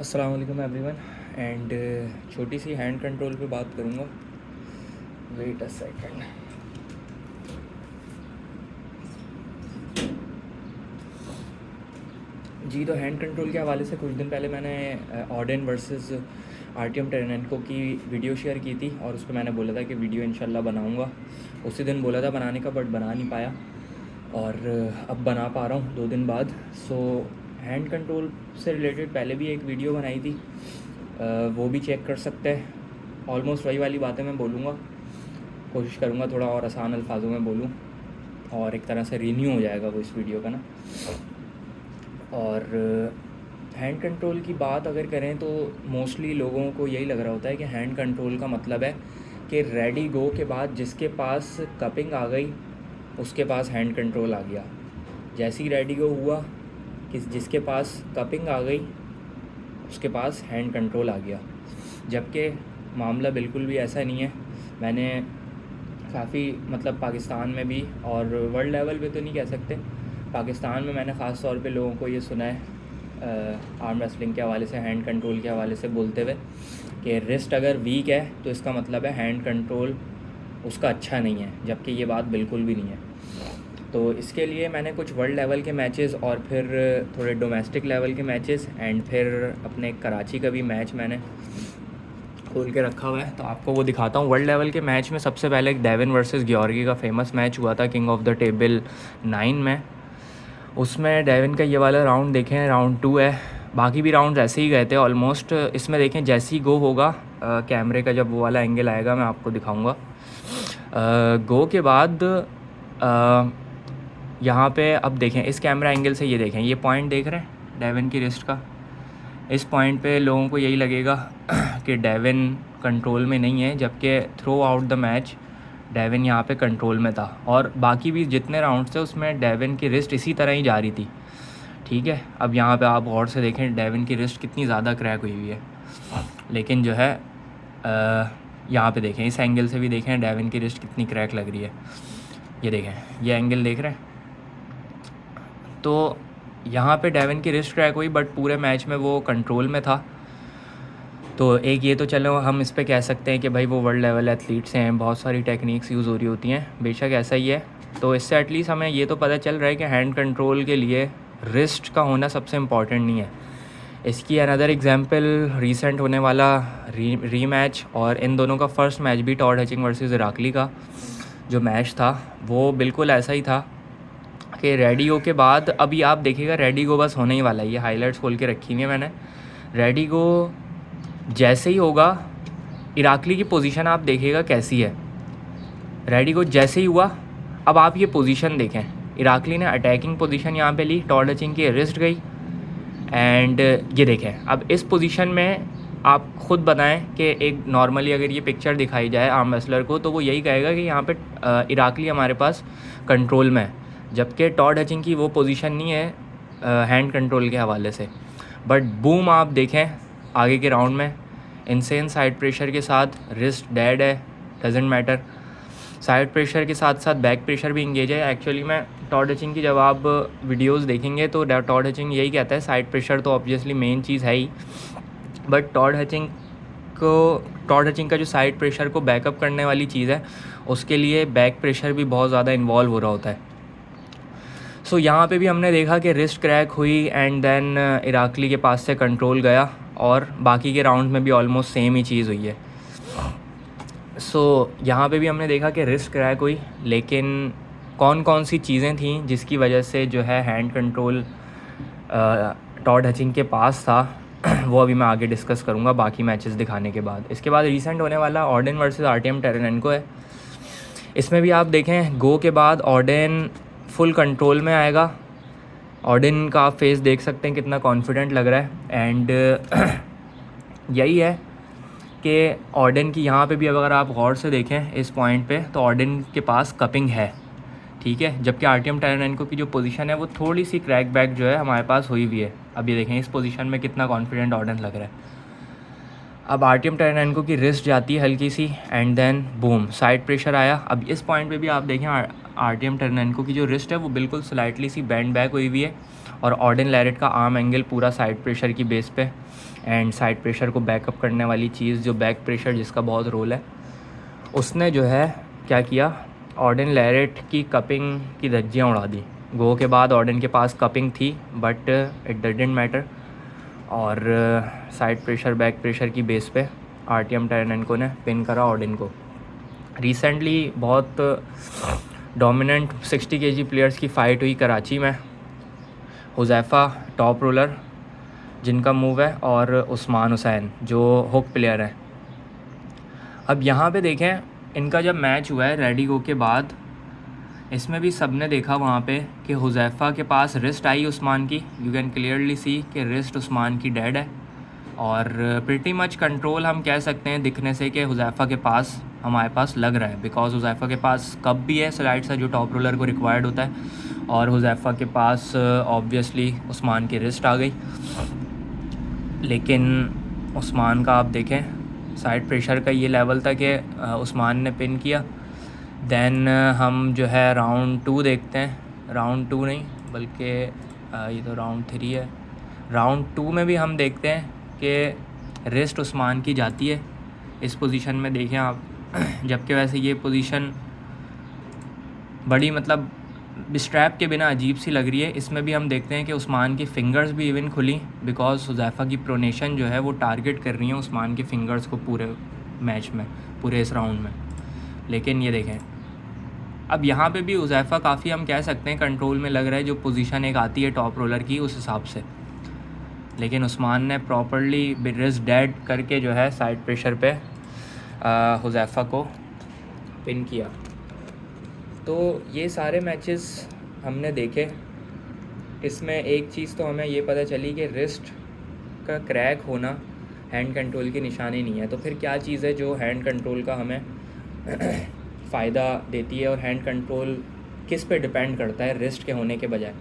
अस्सलाम वालेकुम everyone and छोटी सी हैंड कंट्रोल पे बात करूँगा। Wait a second. जी, तो हैंड कंट्रोल के हवाले से कुछ दिन पहले मैंने ऑर्डेन वर्सेस आरटीएम टेरेनेंको की वीडियो शेयर की थी और उस पर मैंने बोला था कि वीडियो इंशाल्लाह बनाऊँगा। उसी दिन बोला था बनाने का, बट बना नहीं पाया और अब बना पा रहा हूँ 2 दिन बाद। सो हैंड कंट्रोल से रिलेटेड पहले भी एक वीडियो बनाई थी, वो भी चेक कर सकते हैं। ऑलमोस्ट वही वाली बातें मैं बोलूँगा, कोशिश करूँगा थोड़ा और आसान अल्फाजों में बोलूँ और एक तरह से रिन्यू हो जाएगा वो इस वीडियो का ना। और हैंड कंट्रोल की बात अगर करें तो मोस्टली लोगों को यही लग रहा होता है कि हैंड कंट्रोल का मतलब है कि रेडी गो के बाद जिसके पास कपिंग आ गई उसके पास हैंड कंट्रोल आ गया। जैसे ही रेडी गो हुआ कि जिसके पास कपिंग आ गई उसके पास हैंड कंट्रोल आ गया, जबकि मामला बिल्कुल भी ऐसा नहीं है। मैंने काफ़ी पाकिस्तान में भी और वर्ल्ड लेवल पे तो नहीं कह सकते, पाकिस्तान में मैंने ख़ास तौर पे लोगों को ये सुना है आर्म रेसलिंग के हवाले से, हैंड कंट्रोल के हवाले से बोलते हुए कि रिस्ट अगर वीक है तो इसका मतलब है हैंड कंट्रोल उसका अच्छा नहीं है, जबकि ये बात बिल्कुल भी नहीं है। तो इसके लिए मैंने कुछ वर्ल्ड लेवल के मैचेस और फिर थोड़े डोमेस्टिक लेवल के मैचेस एंड फिर अपने कराची का भी मैच मैंने खोल के रखा हुआ है, तो आपको वो दिखाता हूँ। वर्ल्ड लेवल के मैच में सबसे पहले एक डेविन वर्सेस ग्योर्गी का फेमस मैच हुआ था किंग ऑफ द टेबल 9 में। उसमें डेविन का ये वाला राउंड देखें, राउंड 2 है, बाकी भी राउंड ऐसे ही गए थे ऑलमोस्ट। इसमें देखें जैसे ही गो होगा, कैमरे का जब वो वाला एंगल आएगा मैं आपको दिखाऊंगा। गो के बाद यहाँ पे अब देखें इस कैमरा एंगल से, ये देखें ये पॉइंट देख रहे हैं डेविन की रिस्ट का। इस पॉइंट पे लोगों को यही लगेगा कि डेविन कंट्रोल में नहीं है, जबकि थ्रू आउट द मैच डेविन यहाँ पे कंट्रोल में था और बाकी भी जितने राउंड्स थे उसमें डेविन की रिस्ट इसी तरह ही जा रही थी। ठीक है, अब यहाँ पे आप गौर से देखें डेविन की रिस्ट कितनी ज़्यादा क्रैक हुई हुई है, लेकिन जो है यहाँ पे देखें इस एंगल से भी देखें डेविन की रिस्ट कितनी क्रैक लग रही है। ये देखें ये एंगल देख रहे हैं, तो यहाँ पे डेविन की रिस्ट क्रैक हुई बट पूरे मैच में वो कंट्रोल में था। तो एक ये तो चलो हम इस पे कह सकते हैं कि भाई वो वर्ल्ड लेवल एथलीट्स हैं, बहुत सारी टेक्निक्स यूज़ हो रही होती हैं, बेशक ऐसा ही है। तो इससे एटलीस्ट हमें ये तो पता चल रहा है कि हैंड कंट्रोल के लिए रिस्ट का होना सबसे इम्पॉर्टेंट नहीं है। इसकी अनदर एग्जांपल रिसेंट होने वाला रीमैच, और इन दोनों का फर्स्ट मैच भी टॉड हचिंग वर्सेस इराकली का जो मैच था वो बिल्कुल ऐसा ही था कि रेडी गो के बाद, अभी आप देखिएगा रेडी गो बस होने ही वाला है, ये हाईलाइट्स खोल के रखी हुई है मैंने। रेडी गो जैसे ही होगा, इराकली की पोजीशन आप देखिएगा कैसी है। रेडी गो जैसे ही हुआ, अब आप ये पोजीशन देखें, इराकली ने अटैकिंग पोजीशन यहाँ पे ली, टॉड हचिंग की रिस्ट गई एंड ये देखें। अब इस पोजीशन में आप ख़ुद बताएं कि एक नॉर्मली अगर ये पिक्चर दिखाई जाए आर्म रेसलर को तो वो यही कहेगा कि यहाँ पे इराकली हमारे पास कंट्रोल में है, जबकि टॉड हचिंग की वो पोजीशन नहीं है हैंड कंट्रोल के हवाले से। बट बूम आप देखें आगे के राउंड में इंसेन साइड प्रेशर के साथ रिस्ट डेड है, डजेंट मैटर। साइड प्रेशर के साथ साथ बैक प्रेशर भी इंगेज है। एक्चुअली में टॉड हचिंग की जब आप वीडियोस देखेंगे तो टॉड हचिंग यही कहता है साइड प्रेशर तो ऑब्वियसली मेन चीज़ है ही, बट टॉड हचिंग का जो साइड प्रेशर को बैकअप करने वाली चीज़ है उसके लिए बैक प्रेशर भी बहुत ज़्यादा इन्वॉल्व हो रहा होता है। सो यहाँ पे भी हमने देखा कि रिस्ट क्रैक हुई एंड देन इराकली के पास से कंट्रोल गया और बाकी के राउंड में भी ऑलमोस्ट सेम ही चीज़ हुई है। सो यहाँ पे भी हमने देखा कि रिस्ट क्रैक हुई, लेकिन कौन कौन सी चीज़ें थी जिसकी वजह से जो है हैंड कंट्रोल टॉड हचिंग के पास था वो अभी मैं आगे डिस्कस करूँगा बाकी मैचेस दिखाने के बाद। इसके बाद रिसेंट होने वाला ऑर्डेन वर्सेस आरटीएम टेरेनेंको है। इसमें भी आप देखें गो के बाद ऑर्डेन फुल कंट्रोल में आएगा। ऑर्डेन का आप फेस देख सकते हैं कितना कॉन्फिडेंट लग रहा है एंड यही है कि ऑर्डेन की यहाँ पे भी अगर आप गौर से देखें इस पॉइंट पे तो ऑर्डेन के पास कपिंग है, ठीक है, जबकि आरटीएम टेरेनेंको की जो पोजीशन है वो थोड़ी सी क्रैक बैक जो है हमारे पास हुई हुई है। अब ये देखें इस पोजीशन में कितना कॉन्फिडेंट ऑर्डेन लग रहा है। अब आरटीएम टेरेनेंको की रिस्ट जाती है हल्की सी and then boom side pressure आया। अब इस पॉइंट पे भी आप देखें आरटीएम टेरेनेंको की जो रिस्ट है वो बिल्कुल स्लाइटली सी बैंड बैक हुई हुई है और ऑर्डन लैरेट का आर्म एंगल पूरा साइड प्रेशर की बेस पे, एंड साइड प्रेशर को बैकअप करने वाली चीज़ जो बैक प्रेशर जिसका बहुत रोल है, उसने जो है क्या किया, ऑर्डन लैरेट की कपिंग की धज्जियाँ उड़ा दी। गो के बाद ऑर्डन के पास कपिंग थी बट इट डिडंट मैटर, और साइड प्रेशर बैक प्रेशर की बेस पे आरटीएम टेरेनेंको ने पिन करा ऑर्डन को। रिसेंटली बहुत डोमिनेंट 60 kg प्लेयर्स की फ़ाइट हुई कराची में, हुज़ैफ़ा टॉप रोलर जिनका मूव है, और उस्मान हुसैन जो हुक प्लेयर है। अब यहाँ पे देखें, इनका जब मैच हुआ है रेडी गो के बाद, इसमें भी सब ने देखा वहाँ पे कि हुज़ैफ़ा के पास रिस्ट आई उस्मान की, यू कैन क्लियरली सी कि रिस्ट उस्मान की डेड है, और प्रिटी मच कंट्रोल हम कह सकते हैं दिखने से कि हुज़ैफ़ा के पास हमारे पास लग रहा है, बिकॉज हुज़ैफ़ा के पास कप भी है स्लाइड सा जो टॉप रोलर को रिक्वायर्ड होता है, और हुज़ैफ़ा के पास ऑब्वियसली उस्मान की रिस्ट आ गई। लेकिन उस्मान का आप देखें साइड प्रेशर का ये लेवल था कि उस्मान ने पिन किया। देन हम जो है राउंड 2 देखते हैं, राउंड 2 नहीं बल्कि ये तो राउंड 3 है। राउंड 2 में भी हम देखते हैं कि रिस्ट उस्मान की जाती है इस पोजीशन में, देखें आप जबकि वैसे ये पोजीशन बड़ी मतलब स्ट्रैप के बिना अजीब सी लग रही है। इसमें भी हम देखते हैं कि उस्मान की फ़िंगर्स भी इवन खुली, बिकॉज हुज़ैफ़ा की प्रोनेशन जो है वो टारगेट कर रही है उस्मान की फ़िंगर्स को पूरे मैच में, पूरे इस राउंड में। लेकिन ये देखें, अब यहाँ पे भी हुज़ैफ़ा काफ़ी हम कह सकते हैं कंट्रोल में लग रहा है जो पोजीशन एक आती है टॉप रोलर की उस हिसाब से, लेकिन उस्मान ने प्रॉपरली रिस्ट डेड करके जो है साइड प्रेशर पे हुज़ैफ़ा को पिन किया। तो ये सारे मैचेस हमने देखे, इसमें एक चीज़ तो हमें ये पता चली कि रिस्ट का क्रैक होना हैंड कंट्रोल की निशानी नहीं है। तो फिर क्या चीज़ है जो हैंड कंट्रोल का हमें फ़ायदा देती है, और हैंड कंट्रोल किस पे डिपेंड करता है रिस्ट के होने के बजाय?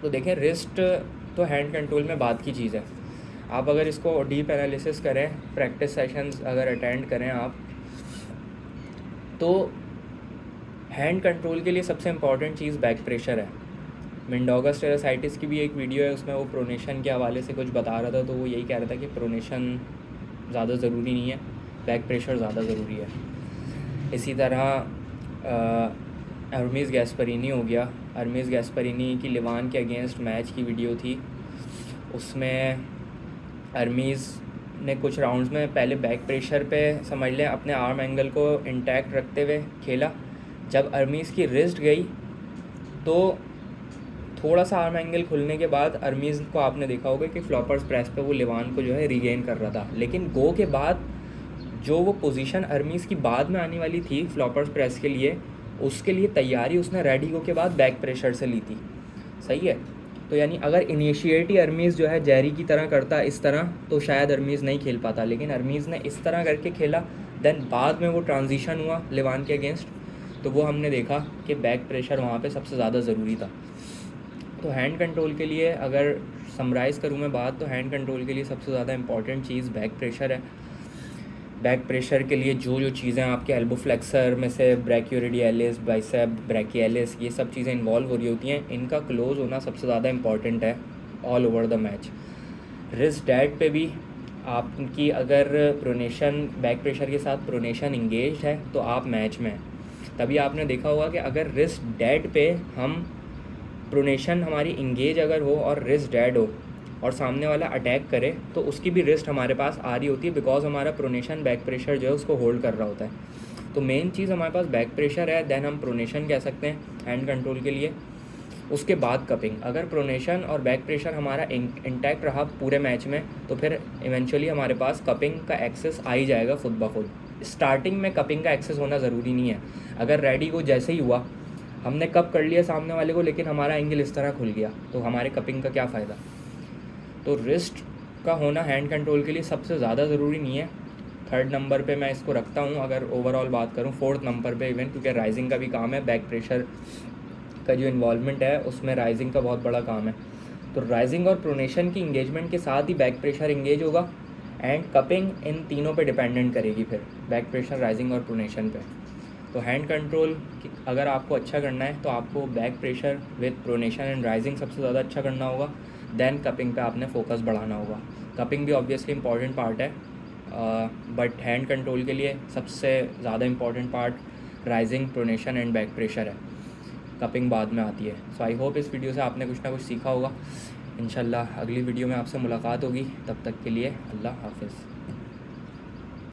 तो देखें, रिस्ट तो हैंड कंट्रोल में बात की चीज़ है। आप अगर इसको डीप एनालिसिस करें, प्रैक्टिस सेशंस अगर अटेंड करें आप, तो हैंड कंट्रोल के लिए सबसे इम्पॉर्टेंट चीज़ बैक प्रेशर है। मिंडोगा स्टेरासाइटिस की भी एक वीडियो है, उसमें वो प्रोनेशन के हवाले से कुछ बता रहा था, तो वो यही कह रहा था कि प्रोनेशन ज़्यादा ज़रूरी नहीं है, बैक प्रेशर ज़्यादा ज़रूरी है। इसी तरह अरमीज़ गैस्परिनी हो गया, अरमीज़ गैस्परिनी की लिवान के अगेंस्ट मैच की वीडियो थी, उसमें अरमीज़ ने कुछ राउंड्स में पहले बैक प्रेशर पे समझ लें अपने आर्म एंगल को इंटैक्ट रखते हुए खेला। जब अरमीज़ की रिस्ट गई तो थोड़ा सा आर्म एंगल खुलने के बाद अरमीज़ को आपने देखा होगा कि फ्लॉपर्स प्रेस पे वो लिवान को जो है रीगेन कर रहा था, लेकिन गो के बाद जो वो पोजीशन अरमीज़ की बाद में आने वाली थी फ्लॉपर्स प्रेस के लिए, उसके लिए तैयारी उसने रेडी गो के बाद बैक प्रेशर से ली थी। सही है, तो यानी अगर इनिशिएट ही अरमीज़ जो है जेरी की तरह करता इस तरह, तो शायद अरमीज़ नहीं खेल पाता, लेकिन अरमीज़ ने इस तरह करके खेला। देन बाद में वो ट्रांजिशन हुआ लिवान के अगेंस्ट, तो वो हमने देखा कि बैक प्रेशर वहाँ पे सबसे ज़्यादा ज़रूरी था। तो हैंड कंट्रोल के लिए अगर समराइज़ करूँ मैं बात, तो हैंड कंट्रोल के लिए सबसे ज़्यादा इंपॉर्टेंट चीज़ बैक प्रेशर है। बैक प्रेशर के लिए जो जो चीज़ें आपके एल्बो फ्लेक्सर में से ब्रैकियोरेडियलिस, बाइसेप ब्रैकियलिस, ये सब चीज़ें इन्वॉल्व हो रही होती हैं, इनका क्लोज होना सबसे ज़्यादा इंपॉर्टेंट है all over the match. Wrist dead पे भी आपकी अगर प्रोनेशन बैक प्रेशर के साथ प्रोनेशन इंगेज है तो आप मैच में हैं। तभी आपने देखा होगा कि अगर रिस्ट डेड पे हम प्रोनेशन हमारी इंगेज अगर हो और रिस्ट डेड हो और सामने वाला अटैक करे, तो उसकी भी रिस्ट हमारे पास आ रही होती है, बिकॉज हमारा प्रोनेशन बैक प्रेशर जो है उसको होल्ड कर रहा होता है। तो मेन चीज़ हमारे पास बैक प्रेशर है, देन हम प्रोनेशन कह सकते हैं हैंड कंट्रोल के लिए। उसके बाद कपिंग, अगर प्रोनेशन और बैक प्रेशर हमारा इंटैक्ट रहा पूरे मैच में, तो फिर इवेंचुअली हमारे पास कपिंग का एक्सेस आ ही जाएगा खुद ब खुद। स्टार्टिंग में कपिंग का एक्सेस होना ज़रूरी नहीं है। अगर रेडी को जैसे ही हुआ हमने कप कर लिया सामने वाले को, लेकिन हमारा एंगल इस तरह खुल गया, तो हमारे कपिंग का क्या फ़ायदा? तो रिस्ट का होना हैंड कंट्रोल के लिए सबसे ज़्यादा ज़रूरी नहीं है। थर्ड नंबर पे मैं इसको रखता हूँ अगर ओवरऑल बात करूँ, फोर्थ नंबर पे इवन, क्योंकि राइजिंग का भी काम है, बैक प्रेशर का जो इन्वॉल्वमेंट है उसमें राइजिंग का बहुत बड़ा काम है। तो राइजिंग और प्रोनेशन की इंगेजमेंट के साथ ही बैक प्रेशर इंगेज होगा, एंड कपिंग इन तीनों पे डिपेंडेंट करेगी फिर, बैक प्रेशर, राइजिंग और प्रोनेशन पे। तो हैंड कंट्रोल अगर आपको अच्छा करना है तो आपको back pressure with pronation and rising सबसे ज़्यादा अच्छा करना होगा, देन कपिंग पे आपने फोकस बढ़ाना होगा। कपिंग भी ऑब्वियसली इंपॉर्टेंट पार्ट है, बट हैंड कंट्रोल के लिए सबसे ज़्यादा important part rising, pronation and back pressure है, कपिंग बाद में आती है। सो आई होप इस वीडियो से आपने कुछ ना कुछ सीखा होगा। इंशाल्लाह अगली वीडियो में आपसे मुलाकात होगी, तब तक के लिए अल्लाह हाफ़िज़।